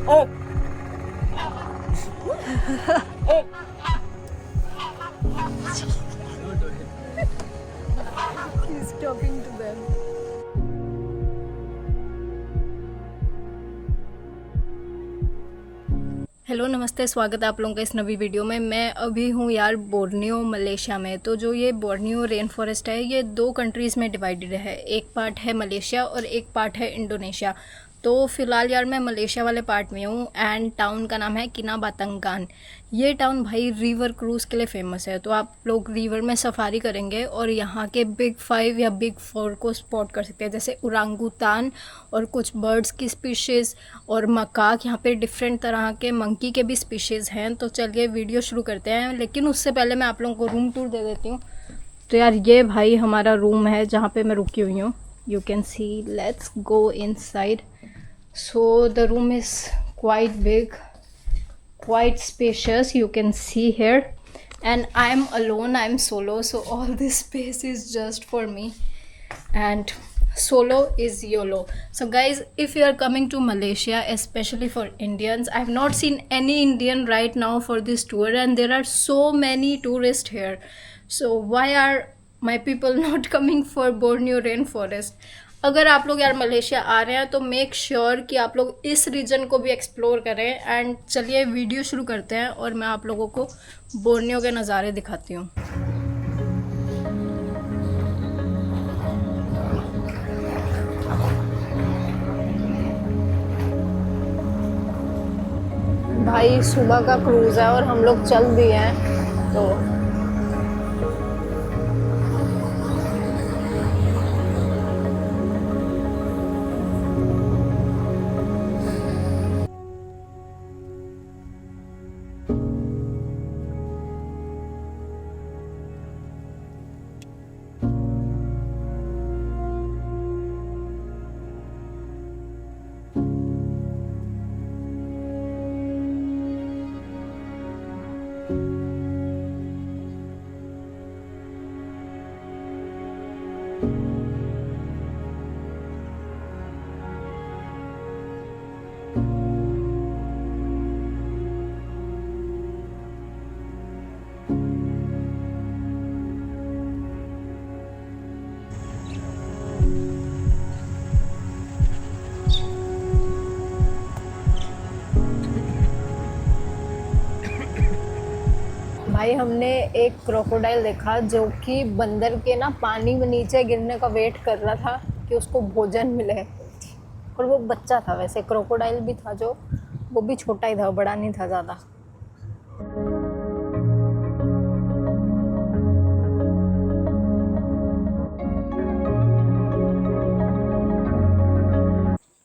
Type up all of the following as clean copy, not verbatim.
Oh. Oh. He's talking to them. Hello नमस्ते, स्वागत है आप लोगों का इस नवी वीडियो में। मैं अभी हूँ यार बोर्नियो मलेशिया में। तो जो ये बोर्नियो रेन फॉरेस्ट है ये 2 कंट्रीज़ में डिवाइडेड है। एक पार्ट है मलेशिया और एक पार्ट है इंडोनेशिया। तो फ़िलहाल यार मैं मलेशिया वाले पार्ट में हूँ एंड टाउन का नाम है किनाबातंगान। ये टाउन भाई रिवर क्रूज़ के लिए फेमस है। तो आप लोग रिवर में सफारी करेंगे और यहाँ के बिग 5 या बिग 4 को स्पॉट कर सकते हैं, जैसे उरांगुतान और कुछ बर्ड्स की स्पीशीज़ और मकाक। यहाँ पे डिफरेंट तरह के मंकी के भी स्पीशीज़ हैं। तो चलिए वीडियो शुरू करते हैं, लेकिन उससे पहले मैं आप लोगों को रूम टूर दे देती हूँ। तो यार ये भाई हमारा रूम है जहाँ पे मैं रुकी हुई हूँ। You can see, let's go inside. So the room is quite big, quite spacious, you can see here, and I'm alone, I'm solo, so all this space is just for me, and solo is YOLO. So guys, if you are coming to Malaysia, especially for Indians, I've not seen any Indian right now for this tour, and there are so many tourists here. So why are my people not coming for Borneo rainforest? अगर आप लोग यार Malaysia आ रहे हैं तो make sure कि आप लोग इस रीजन को भी एक्सप्लोर करें। एंड चलिए वीडियो शुरू करते हैं और मैं आप लोगों को बोर्नियो के नज़ारे दिखाती हूँ। भाई सुबह का क्रूज़ है और हम लोग चल दिए हैं। तो भाई हमने एक क्रोकोडाइल देखा जो कि बंदर के ना पानी में नीचे गिरने का वेट कर रहा था कि उसको भोजन मिले। और वो बच्चा था, वैसे क्रोकोडाइल भी था जो, वो भी छोटा ही था, बड़ा नहीं था ज़्यादा।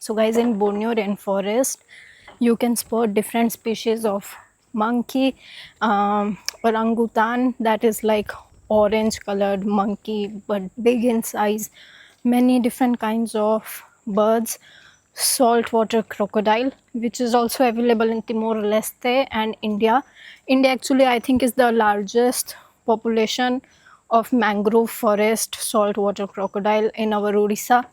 So guys, in Borneo rainforest, you can spot different species of monkey, orangutan, that is like orange colored monkey but big in size, many different kinds of birds, saltwater crocodile, which is also available in Timor-Leste and India. India actually I think is the largest population of mangrove forest saltwater crocodile in our Odisha.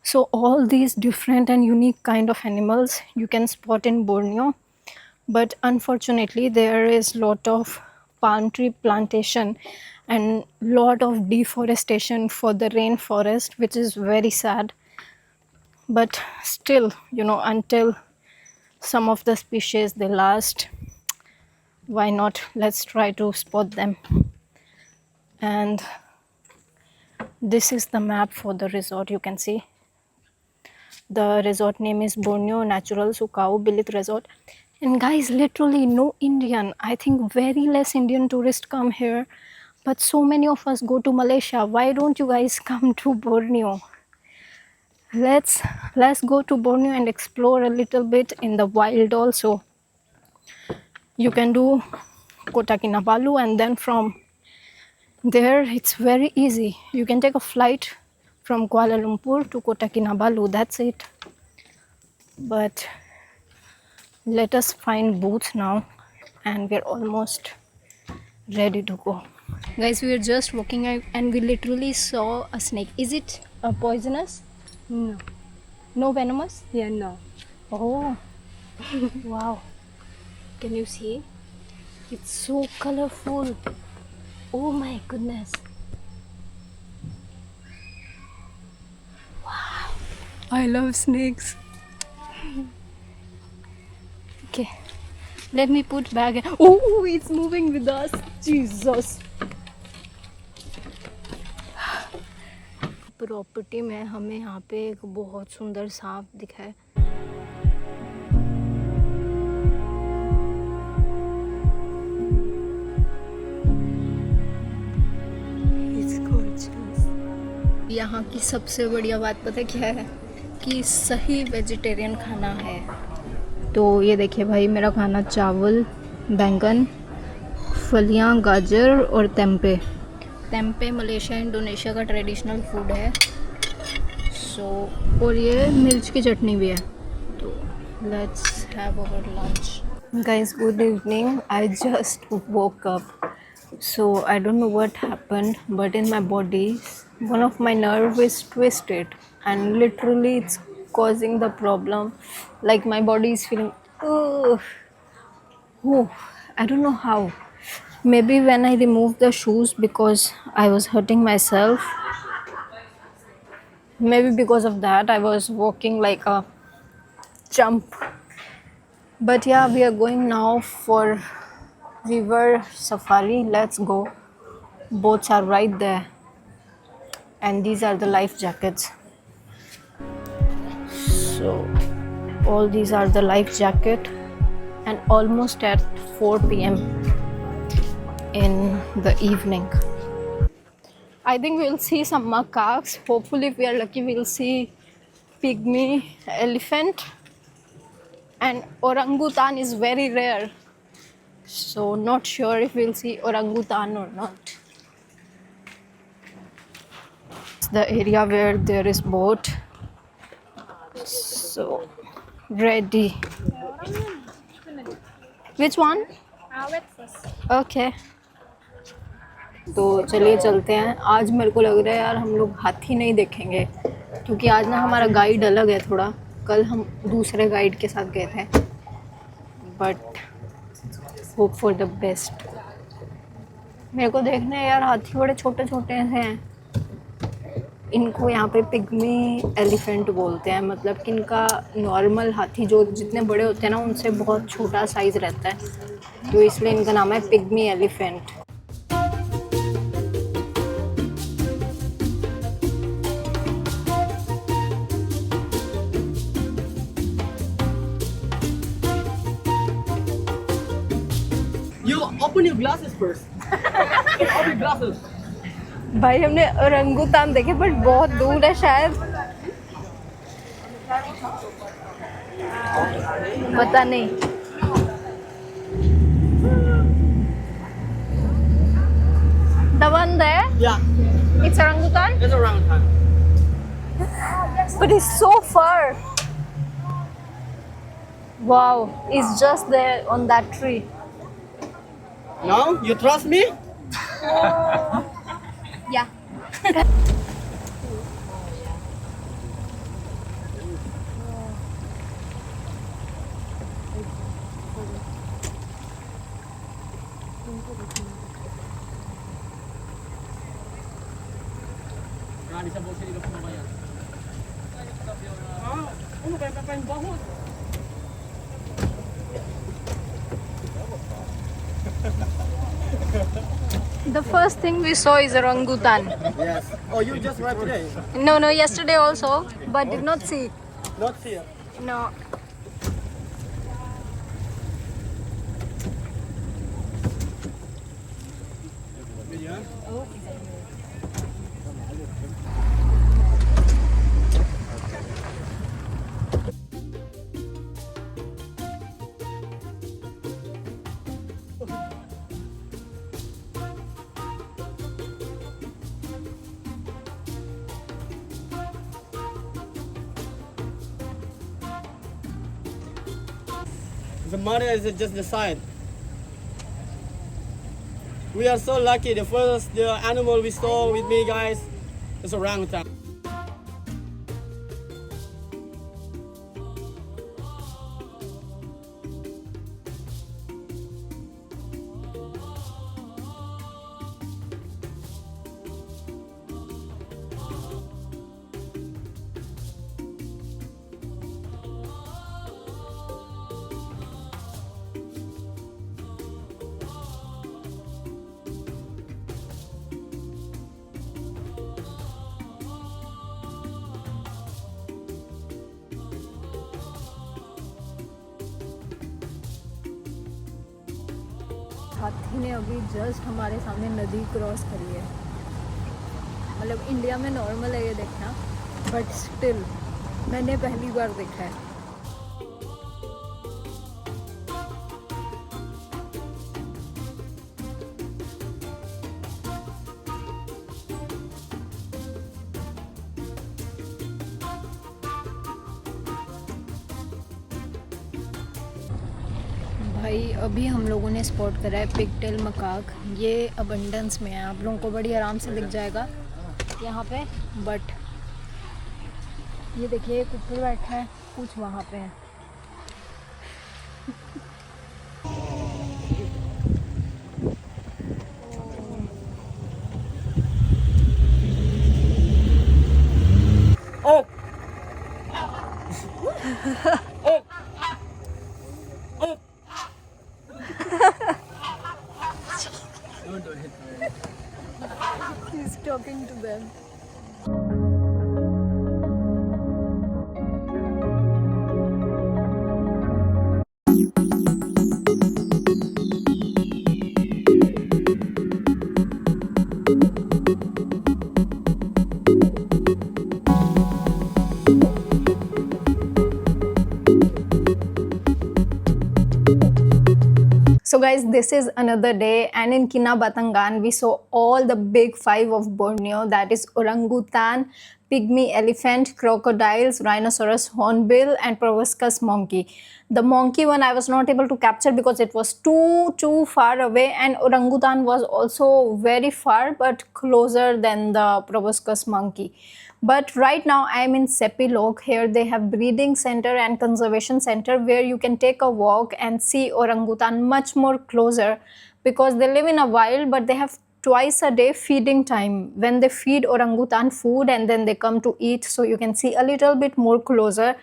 So all these different and unique kind of animals you can spot in Borneo, but unfortunately there is lot of palm tree plantation and lot of deforestation for the rainforest, which is very sad. But still, you know, until some of the species they last, why not, let's try to spot them. And this is the map for the resort. You can see the resort name is Borneo Natural Sukau Bilik Resort. And guys, literally no Indian, I think very less Indian tourists come here, but so many of us go to Malaysia. Why don't you guys come to Borneo? Let's go to Borneo and explore a little bit in the wild also. You can do Kota Kinabalu, and then from there it's very easy. You can take a flight from Kuala Lumpur to Kota Kinabalu, that's it. But let us find booths now, and we're almost ready to go. Guys, we were just walking out and we literally saw a snake. Is it poisonous? No. No venomous? Yeah, no. Oh, Wow. Can you see? It's so colorful. Oh my goodness. I love snakes. Okay. Let me put bag. Oh, it's moving with us. Jesus. Property में हमें यहाँ पे एक बहुत सुंदर सांप दिखा है. It's gorgeous. यहाँ की सबसे बढ़िया बात पता क्या है कि सही वेजिटेरियन खाना है. तो ये देखिए भाई, मेरा खाना चावल, बैंगन, फलियाँ, गाजर और तेम्पे. तेम्पे मलेशिया इंडोनेशिया का ट्रेडिशनल फूड है. और ये मिर्च की चटनी भी है. तो let's have our lunch. Guys, good evening. I just woke up. So I don't know what happened, but in my body, one of my nerve is twisted, and literally it's causing the problem. Like my body is feeling, ugh. Oh, I don't know how. Maybe when I removed the shoes because I was hurting myself. Maybe because of that I was walking like a chump. But yeah, we are going now for river safari. Let's go. Boats are right there, and these are the life jackets. So all these are the life jacket, and almost at 4 p.m. in the evening. I think we'll see some macaques. Hopefully, if we are lucky, we'll see pygmy elephant. And orangutan is very rare. So not sure if we'll see orangutan or not. It's the area where there is boat. So ready. Which one? Okay. तो चलिए चलते हैं. आज मेरे को लग रहा है यार हम लोग हाथी नहीं देखेंगे, क्योंकि आज ना हमारा गाइड अलग है थोड़ा. कल हम दूसरे गाइड के साथ गए थे. But hope for the best. मेरे को देखने यार हाथी बड़े छोटे छोटे हैं. इनको यहाँ पे पिग्मी एलिफेंट बोलते हैं. मतलब कि इनका नॉर्मल हाथी जो जितने बड़े होते हैं ना, उनसे बहुत छोटा साइज़ रहता है, तो इसलिए इनका नाम है pygmy elephant. You open your glasses first. Open your glasses. भाई हमने ओरंगुटान देखे, बट बहुत दूर है शायद. पता नहीं. The one there? Yeah, It's orangutan? it's orangutan. But it's so far. Wow, it's just there on that tree. Now you trust me? Yeah. The first thing we saw is orangutan. Yes. Oh, you just arrived today? No, yesterday also, but did not see. Not here. No. Yeah. The mother is just the side. We are so lucky. The animal we saw with me, guys, is orangutan. हाथी ने अभी just हमारे सामने नदी cross करी है। मतलब India में नॉर्मल है ये देखना, बट स्टिल मैंने पहली बार देखा है। भाई अभी हम लोगों ने स्पॉट करा है पिगटेल मकाक। ये अबंडेंस में है, आप लोगों को बड़ी आराम से दिख जाएगा यहाँ पे। बट ये देखिए एक ऊपर बैठा है, कुछ वहाँ पे है। Oh! Oh! Oh! Don't do it. He's talking to them. So guys, this is another day, and in Kinabatangan we saw all the big five of Borneo, that is orangutan, pygmy elephant, crocodiles, rhinoceros hornbill, and proboscis monkey. The monkey one I was not able to capture because it was too far away, and orangutan was also very far but closer than the proboscis monkey. But right now I am in Sepilok. Here they have breeding center and conservation center where you can take a walk and see orangutan much more closer, because they live in a wild but they have twice a day feeding time when they feed orangutan food and then they come to eat, so you can see a little bit more closer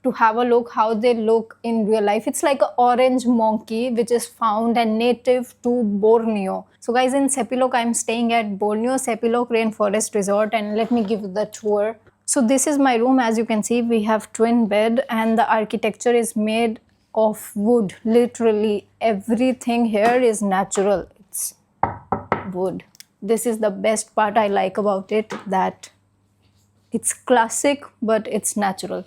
to have a look how they look in real life. It's like an orange monkey which is found and native to Borneo. So guys, in Sepilok I'm staying at Borneo Sepilok Rainforest Resort, and let me give you the tour. So this is my room. As you can see, we have twin bed and the architecture is made of wood. Literally everything here is natural. It's wood. This is the best part I like about it, that it's classic but it's natural.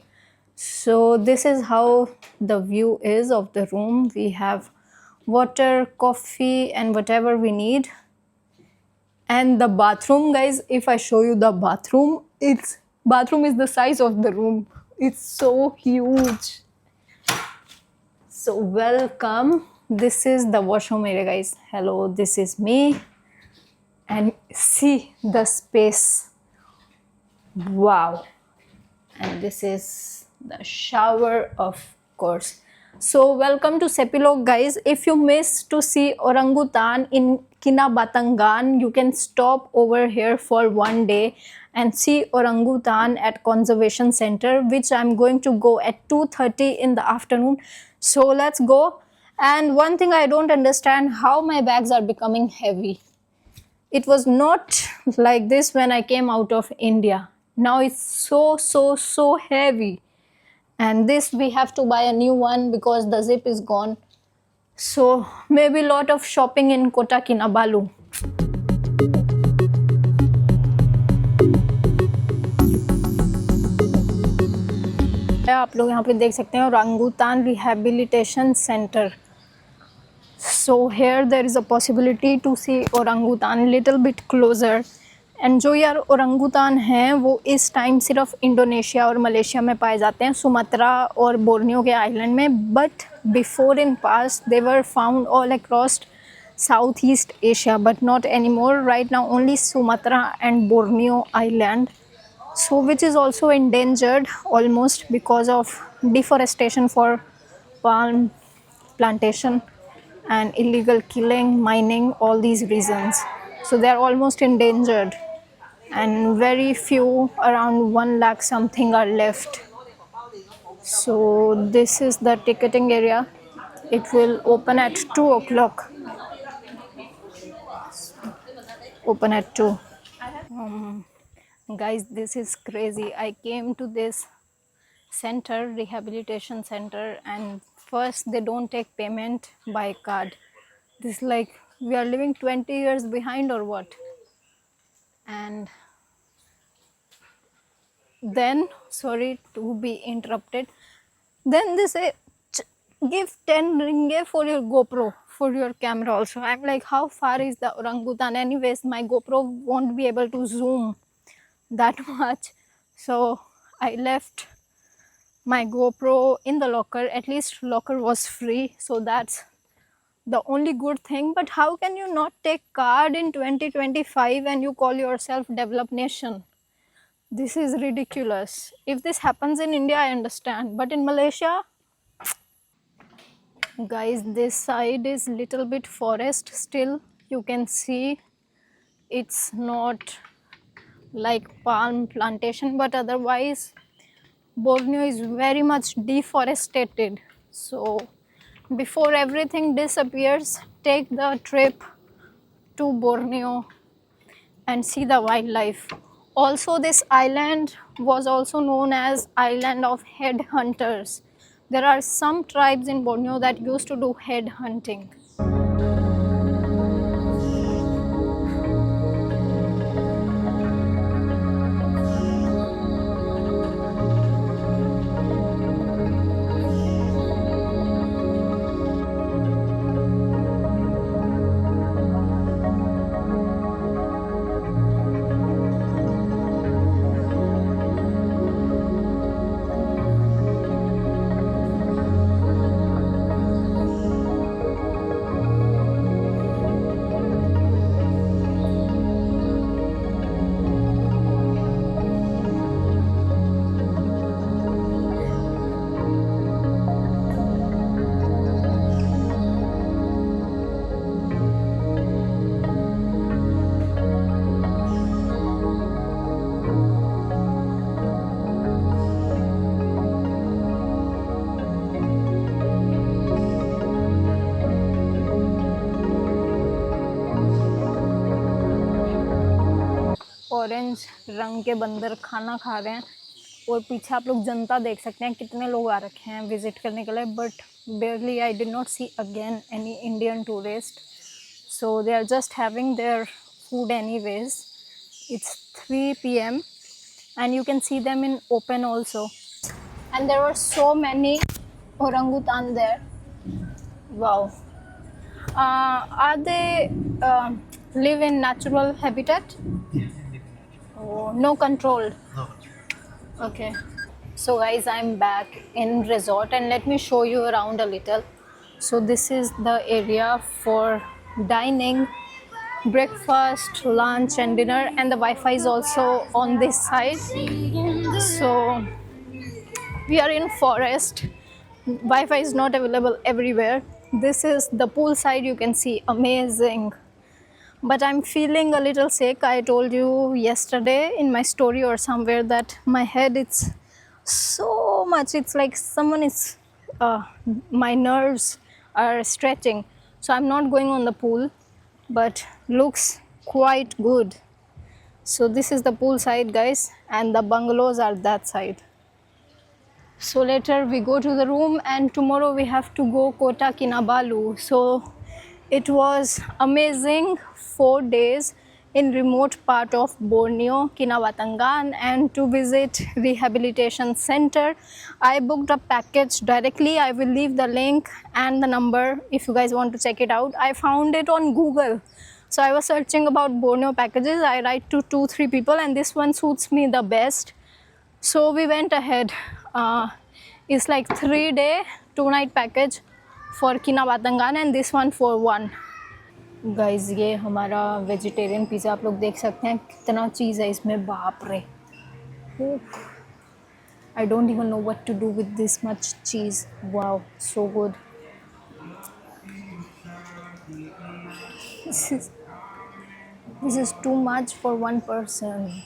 So this is how the view is of the room. We have water, coffee, and whatever we need. And the bathroom, guys, if I show you the bathroom, bathroom is the size of the room. It's so huge. So welcome. This is the washroom area, guys. Hello, this is me. And see the space. Wow. And this is the shower, of course. So welcome to Sepilok, guys. If you miss to see orangutan in Kinabatangan, you can stop over here for one day and see orangutan at conservation center, which I'm going to go at 2:30 in the afternoon. So let's go. And one thing I don't understand, how my bags are becoming heavy. It was not like this when I came out of India. Now it's so heavy. And this we have to buy a new one because the zip is gone. So maybe a lot of shopping in Kota Kinabalu. आप लोग यहाँ पे देख सकते हैं orangutan rehabilitation center. So here there is a possibility to see orangutan little bit closer. And जो यार ओरंगुतान हैं वो इस टाइम सिर्फ इंडोनेशिया और मलेशिया में पाए जाते हैं, सुमात्रा और बोर्नियो के आइलैंड में. But before in past they were found all across south east Asia, but not any more. Right now only Sumatra and Borneo island, so which is also endangered almost because of deforestation for palm plantation and illegal killing, mining, all these reasons. So they are almost endangered, and very few, around 1 lakh something, are left. So this is the ticketing area. It will open at 2 o'clock. Open at 2. Guys, this is crazy. I came to this center, rehabilitation center, and first they don't take payment by card. This like we are living 20 years behind or what? And then, sorry to be interrupted, then they say give 10 ringgit for your GoPro, for your camera also. I'm like, how far is the orangutan? Anyways, my GoPro won't be able to zoom that much. So I left my GoPro in the locker. At least locker was free, so that's the only good thing. But how can you not take card in 2025 and you call yourself developed nation? This is ridiculous. If this happens in India, I understand, but in Malaysia, guys, this side is little bit forest still. You can see it's not like palm plantation, but otherwise Borneo is very much deforested. So before everything disappears, take the trip to Borneo and see the wildlife. Also, this island was also known as Island of Headhunters. There are some tribes in Borneo that used to do head hunting. Orange रंग के बंदर खाना खा रहे हैं और पीछे आप लोग जनता देख सकते हैं कितने लोग आ रखे हैं विजिट करने के लिए, but barely I did not see again any Indian tourist. So they are just having their food anyways. It's 3 p.m. and you can see them in open also. And there were so many orangutan there. Wow. Are they live in natural habitat? Oh, no controlled. Okay. So guys, I'm back in resort and let me show you around a little. So this is the area for dining, breakfast, lunch and dinner, and the Wi-Fi is also on this side. So we are in forest. Wi-Fi is not available everywhere. This is the pool side, you can see, amazing. But I'm feeling a little sick. I told you yesterday in my story or somewhere that my head, it's so much, it's like someone is my nerves are stretching. So I'm not going on the pool, but looks quite good. So this is the pool side, guys, and the bungalows are that side. So later we go to the room, and tomorrow we have to go Kota Kinabalu. So it was amazing 4 days in remote part of Borneo, Kinabatangan, and to visit rehabilitation center. I booked a package directly. I will leave the link and the number if you guys want to check it out. I found it on Google. So I was searching about Borneo packages. I write to 2-3 people and this one suits me the best. So we went ahead. It's like 3-day 2-night package for Kinabatangan and this one for 1. Guys ये हमारा vegetarian pizza आप लोग देख सकते हैं कितना चीज़ है इसमें, बाप रे. I don't even know what to do with this much cheese. Wow, so good. This is too much for one person.